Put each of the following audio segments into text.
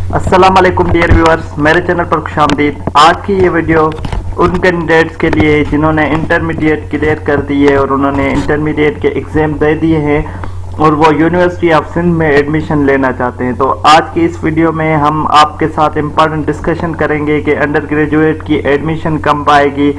अस्सलाम वालेकुम dear viewers, मेरे चैनल पर खुशामदीद। आज की ये वीडियो उन कैंडिडेट्स के लिए है जिन्होंने इंटरमीडिएट क्लियर कर दी है और उन्होंने इंटरमीडिएट के एग्ज़ाम दे दिए हैं और वो यूनिवर्सिटी ऑफ सिंध में एडमिशन लेना चाहते हैं। तो आज की इस वीडियो में हम आपके साथ इम्पॉर्टेंट डिस्कशन करेंगे कि अंडर ग्रेजुएट की एडमिशन कब आएगी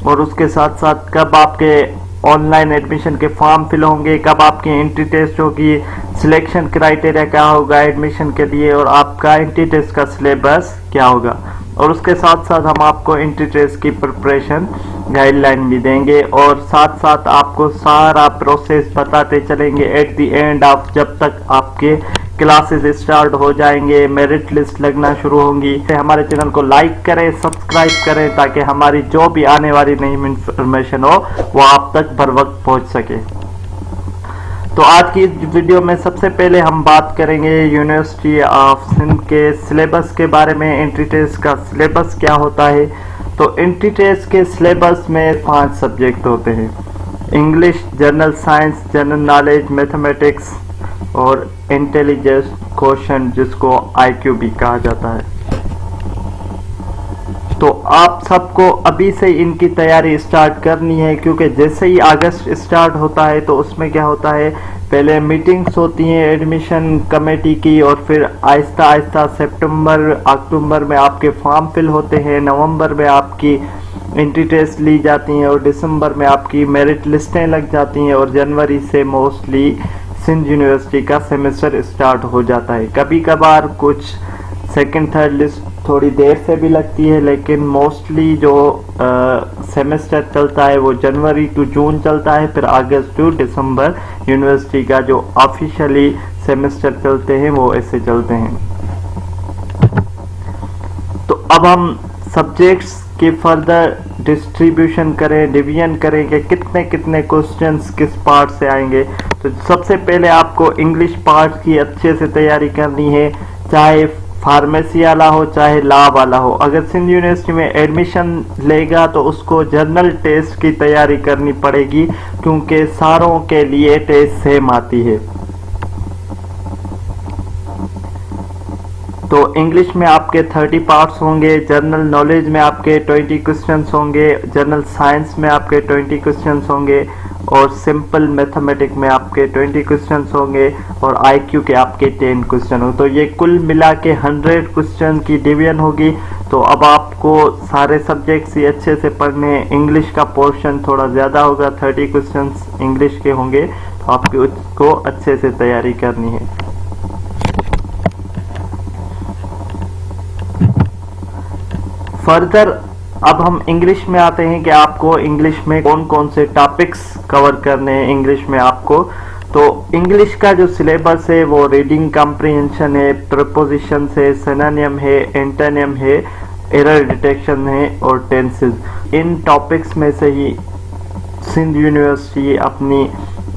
और उसके साथ साथ कब आपके ऑनलाइन एडमिशन के फॉर्म फिल होंगे, कब आपकी एंट्री टेस्ट होगी, सिलेक्शन क्राइटेरिया क्या होगा एडमिशन के लिए और आपका एंट्री टेस्ट का सिलेबस क्या होगा। और उसके साथ साथ हम आपको एंट्री टेस्ट की प्रिपरेशन गाइडलाइन भी देंगे और साथ साथ आपको सारा प्रोसेस बताते चलेंगे एट द एंड ऑफ, जब तक आपके क्लासेस स्टार्ट हो जाएंगे, मेरिट लिस्ट लगना शुरू होंगी। हमारे चैनल को लाइक करें, सब्सक्राइब करें ताकि हमारी जो भी आने वाली नई इंफॉर्मेशन हो वो आप तक बर वक्त पहुंच सके। तो आज की वीडियो में सबसे पहले हम बात करेंगे यूनिवर्सिटी ऑफ सिंध के सिलेबस के बारे में। एंट्री टेस्ट का सिलेबस क्या होता है? तो एंट्री टेस्ट के सिलेबस में 5 सब्जेक्ट होते हैं: English, general science, general knowledge, mathematics और इंटेलिजेंस क्वेश्चन, जिसको आईक्यू भी कहा जाता है। तो आप सबको अभी से इनकी तैयारी स्टार्ट करनी है, क्योंकि जैसे ही अगस्त स्टार्ट होता है तो उसमें क्या होता है, पहले मीटिंग्स होती हैं एडमिशन कमेटी की और फिर आहिस्ता आहिस्ता सितंबर अक्टूबर में आपके फॉर्म फिल होते हैं, नवंबर में आपकी एंट्री टेस्ट ली जाती हैं और दिसंबर में आपकी मेरिट लिस्टें लग जाती हैं और जनवरी से मोस्टली सिंध यूनिवर्सिटी का सेमेस्टर स्टार्ट हो जाता है। कभी कभार कुछ सेकंड थर्ड लिस्ट थोड़ी देर से भी लगती है, लेकिन मोस्टली जो सेमेस्टर चलता है वो जनवरी टू जून चलता है, फिर अगस्त टू दिसंबर यूनिवर्सिटी का जो ऑफिशियली सेमेस्टर चलते हैं वो ऐसे चलते हैं। तो अब हम सब्जेक्ट्स के फर्दर डिस्ट्रीब्यूशन करें, डिवीजन करें कि कितने कितने क्वेश्चंस किस पार्ट से आएंगे। तो सबसे पहले आपको इंग्लिश पार्ट की अच्छे से तैयारी करनी है, चाहे फार्मेसी वाला हो चाहे लॉ वाला हो। अगर सिंध यूनिवर्सिटी में एडमिशन लेगा तो उसको जर्नल टेस्ट की तैयारी करनी पड़ेगी, क्योंकि सारों के लिए टेस्ट सेम आती है। तो इंग्लिश में आपके 30 पार्ट्स होंगे, जनरल नॉलेज में आपके 20 क्वेश्चंस होंगे, जनरल साइंस में आपके 20 क्वेश्चंस होंगे और सिंपल मैथमेटिक्स में आपके 20 क्वेश्चंस होंगे और आईक्यू के आपके 10 क्वेश्चन होंगे। तो ये कुल मिला के 100 क्वेश्चन की डिवीजन होगी। तो अब आपको सारे सब्जेक्ट्स ही अच्छे से पढ़ने हैं। इंग्लिश का पोर्शन थोड़ा ज़्यादा होगा, 30 क्वेश्चंस इंग्लिश के होंगे, तो आपको उसको अच्छे से तैयारी करनी है। फर्दर अब हम इंग्लिश में आते हैं कि आपको इंग्लिश में कौन कौन से टॉपिक्स कवर करने हैं इंग्लिश में आपको। तो इंग्लिश का जो सिलेबस है वो रीडिंग कॉम्प्रिहेंशन है, प्रीपोजिशन है, सिनोनिम है, एंटोनिम है, एरर डिटेक्शन है और टेंसेस। इन टॉपिक्स में से ही सिंध यूनिवर्सिटी अपनी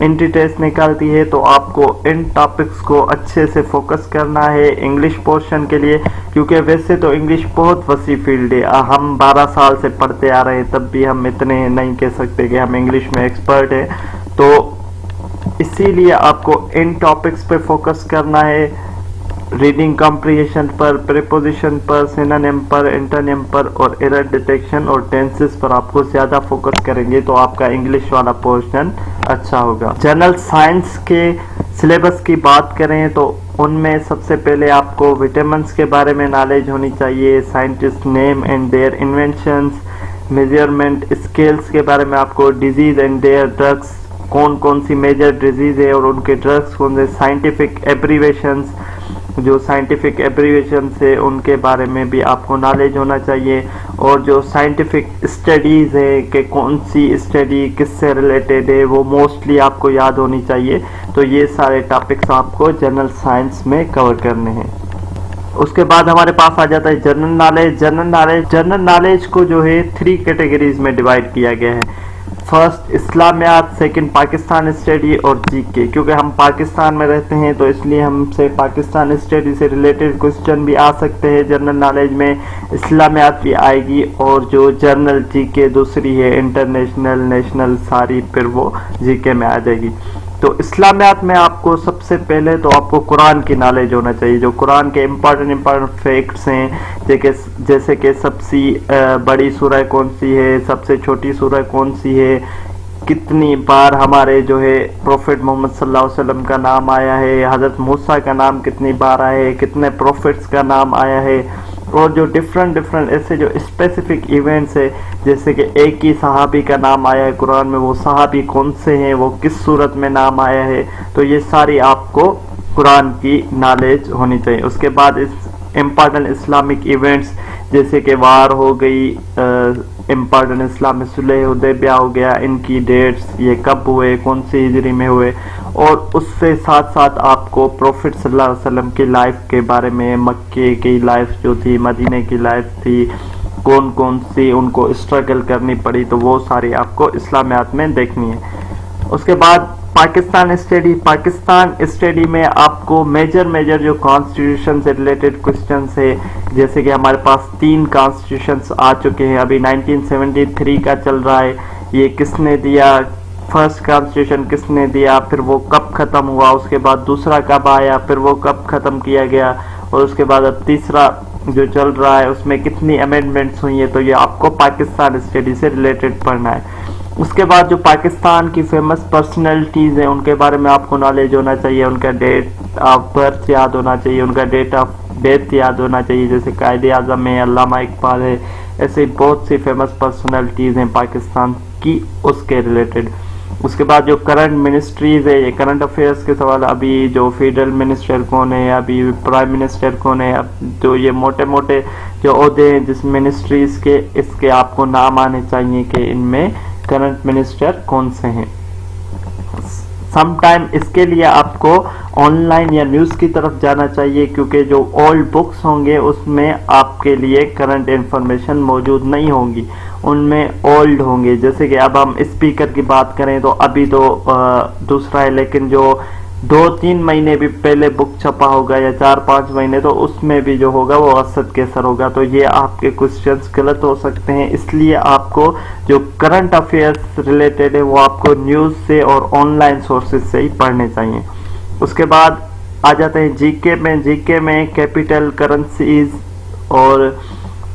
एंट्री टेस्ट निकालती है। तो आपको इन टॉपिक्स को अच्छे से फोकस करना है इंग्लिश पोर्शन के लिए, क्योंकि वैसे तो इंग्लिश बहुत वसी फील्ड है। हम 12 साल से पढ़ते आ रहे हैं, तब भी हम इतने नहीं कह सकते कि हम इंग्लिश में एक्सपर्ट हैं। तो इसीलिए आपको इन टॉपिक्स पे फोकस करना है, रीडिंग कॉम्प्रिहेंशन पर, प्रीपोजिशन पर, सिनोनिम पर, एंटोनिम पर और एरर डिटेक्शन और टेंसेस पर आपको ज़्यादा फोकस करेंगे तो आपका इंग्लिश वाला पोर्शन अच्छा होगा। जनरल साइंस के सिलेबस की बात करें तो उनमें सबसे पहले आपको विटामिन्स के बारे में नॉलेज होनी चाहिए, scientist name and their inventions, measurement scales के बारे में आपको, डिजीज एंड देयर ड्रग्स, कौन कौन सी मेजर डिजीज है और उनके ड्रग्स कौन से, साइंटिफिक एब्रीवेशंस, जो साइंटिफिक एब्रीवेशन है उनके बारे में भी आपको नॉलेज होना चाहिए, और जो साइंटिफिक स्टडीज़ है कि कौन सी स्टडी किससे रिलेटेड है वो मोस्टली आपको याद होनी चाहिए। तो ये सारे टॉपिक्स आपको जनरल साइंस में कवर करने हैं। उसके बाद हमारे पास आ जाता है जनरल नॉलेज। जनरल नॉलेज को जो है 3 कैटेगरीज में डिवाइड किया गया है। फर्स्ट इस्लामियात, सेकंड पाकिस्तान स्टडी और जीके। क्योंकि हम पाकिस्तान में रहते हैं तो इसलिए हमसे पाकिस्तान स्टडी से रिलेटेड क्वेश्चन भी आ सकते हैं जनरल नॉलेज में, इस्लामियात भी आएगी और जो जनरल जीके दूसरी है इंटरनेशनल, नेशनल, सारी फिर वो जीके में आ जाएगी। तो इस्लामियात में आपको सबसे पहले तो आपको कुरान की नॉलेज होना चाहिए, जो कुरान के इम्पॉर्टेंट फैक्ट्स हैं, जैसे कि सबसे बड़ी सूरह कौन सी है, सबसे छोटी सूरह कौन सी है, कितनी बार हमारे जो है प्रोफेट मोहम्मद सल्लल्लाहु अलैहि वसल्लम का नाम आया है, हज़रत मूसा का नाम कितनी बार आया है, कितने प्रोफेट्स का नाम आया है, और जो डिफरेंट ऐसे जो स्पेसिफिक इवेंट्स है, जैसे कि एक ही सहाबी का नाम आया है कुरान में, वो सहाबी कौन से हैं, वो किस सूरत में नाम आया है, तो ये सारी आपको कुरान की नॉलेज होनी चाहिए। उसके बाद इस इम्पॉर्टेंट इस्लामिक इवेंट्स जैसे कि वार हो गई, इम्पॉर्टेंट इस्लामिक सुलह हुदैबिया हो गया, इनकी डेट्स, ये कब हुए, कौन सी हिजरी में हुए, और उससे साथ साथ आपको प्रोफेट सल्लल्लाहु अलैहि वसल्लम की लाइफ के बारे में, मक्के की लाइफ जो थी, मदीने की लाइफ थी, कौन कौन सी उनको स्ट्रगल करनी पड़ी, तो वो सारी आपको इस्लामियात में देखनी है। उसके बाद पाकिस्तान स्टडी में आपको मेजर जो कॉन्स्टिट्यूशन से रिलेटेड क्वेश्चंस है, जैसे कि हमारे पास 3 कॉन्स्टिट्यूशंस आ चुके हैं, अभी 1973 का चल रहा है, ये किसने दिया, फर्स्ट कॉन्स्टिट्यूशन किसने दिया, फिर वो कब ख़त्म हुआ, उसके बाद दूसरा कब आया, फिर वो कब ख़त्म किया गया, और उसके बाद अब तीसरा जो चल रहा है उसमें कितनी अमेंडमेंट्स हुई है, तो ये आपको पाकिस्तान स्टडी से रिलेटेड पढ़ना है। उसके बाद जो पाकिस्तान की फेमस पर्सनैलिटीज़ हैं उनके बारे में आपको नॉलेज होना चाहिए, उनका डेट ऑफ बर्थ याद होना चाहिए, उनका डेट ऑफ डेथ याद होना चाहिए, जैसे कायदे आज़म है, अल्लामा इकबाल है, ऐसे बहुत सी फेमस पर्सनैलिटीज़ हैं पाकिस्तान की, उसके रिलेटेड। उसके बाद जो करंट मिनिस्ट्रीज़ है, ये करंट अफेयर्स के सवाल, अभी जो फेडरल मिनिस्टर कौन है, अभी प्राइम मिनिस्टर कौन है, अब जो ये मोटे जो ओहदे हैं जिस मिनिस्ट्रीज़ के, इसके आपको नाम आने चाहिए कि इनमें करंट मिनिस्टर कौन से हैं। समटाइम इसके लिए आपको ऑनलाइन या न्यूज़ की तरफ जाना चाहिए, क्योंकि जो ओल्ड बुक्स होंगे उसमें आपके लिए करंट इंफॉर्मेशन मौजूद नहीं होंगी, उनमें ओल्ड होंगे। जैसे कि अब हम स्पीकर की बात करें तो अभी तो दूसरा है, लेकिन जो 2-3 महीने भी पहले बुक छपा होगा या 4-5 महीने, तो उसमें भी जो होगा वो असद केसर होगा, तो ये आपके क्वेश्चंस गलत हो सकते हैं। इसलिए आपको जो करंट अफेयर्स रिलेटेड है वो आपको न्यूज़ से और ऑनलाइन सोर्सेज से ही पढ़ने चाहिए। उसके बाद आ जाते हैं जीके में कैपिटल, करेंसीज और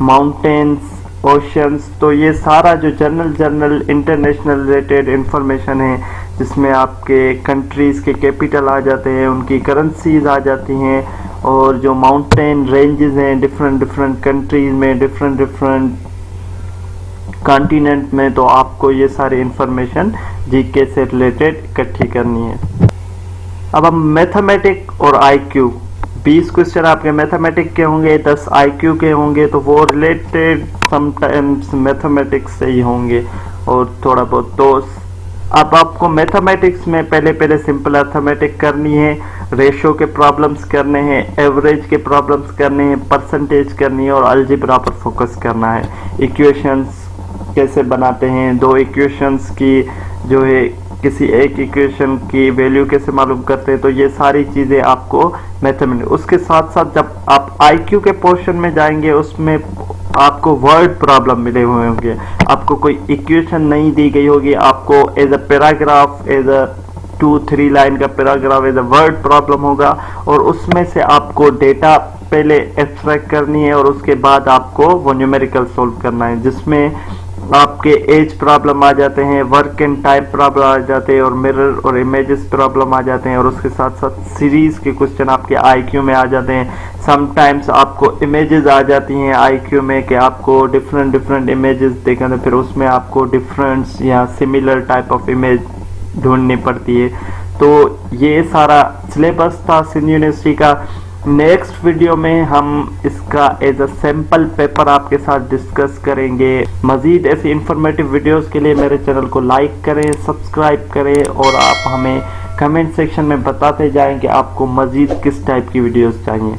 माउंटेन्स, ओशंस, तो ये सारा जो जनरल इंटरनेशनल रिलेटेड इंफॉर्मेशन है, जिसमें आपके कंट्रीज़ के कैपिटल आ जाते हैं, उनकी करेंसीज आ जाती हैं, और जो माउंटेन रेंजेस हैं डिफरेंट कंट्रीज़ में, डिफरेंट कॉन्टिनेंट में, तो आपको ये सारी इंफॉर्मेशन जीके से रिलेटेड इकट्ठी करनी है। अब हम मैथमेटिक और आईक्यू, 20 क्वेश्चन आपके मैथमेटिक के होंगे, 10 आईक्यू के होंगे, तो वो रिलेटेड समटाइम्स मैथमेटिक्स से ही होंगे और थोड़ा बहुत। तो अब आपको मैथमेटिक्स में पहले सिंपल अर्थमेटिक करनी है, रेशो के प्रॉब्लम्स करने हैं, एवरेज के प्रॉब्लम्स करने हैं, परसेंटेज करनी है, और अलजेब्रा पर फोकस करना है। इक्वेशंस कैसे बनाते हैं, 2 इक्वेशंस की जो है किसी एक इक्वेशन की वैल्यू कैसे मालूम करते हैं, तो ये सारी चीज़ें आपको मैथमेटिक्स। उसके साथ साथ जब आप आईक्यू के पोर्शन में जाएंगे उसमें आपको वर्ड प्रॉब्लम मिले हुए होंगे, आपको कोई इक्वेशन नहीं दी गई होगी, आपको as a paragraph, as a 2-3 line का paragraph as a word problem होगा, और उसमें से आपको डेटा पहले एक्सट्रैक्ट करनी है और उसके बाद आपको वो न्यूमेरिकल सोल्व करना है, जिसमें आपके एज प्रॉब्लम आ जाते हैं, वर्क एंड टाइम प्रॉब्लम आ जाते हैं, और मिरर और इमेजेस प्रॉब्लम आ जाते हैं, और उसके साथ साथ सीरीज के क्वेश्चन आपके आईक्यू में आ जाते हैं। समटाइम्स आपको इमेजेस आ जाती हैं आईक्यू में कि आपको डिफरेंट इमेजेस देखना, फिर उसमें आपको डिफरेंस या सिमिलर टाइप ऑफ इमेज ढूंढनी पड़ती है। तो ये सारा सिलेबस था सिंध यूनिवर्सिटी का। नेक्स्ट वीडियो में हम इसका एज अ सैम्पल पेपर आपके साथ डिस्कस करेंगे। मजीद ऐसी इंफॉर्मेटिव वीडियोस के लिए मेरे चैनल को लाइक करें, सब्सक्राइब करें, और आप हमें कमेंट सेक्शन में बताते जाएं कि आपको मजीद किस टाइप की वीडियोस चाहिए।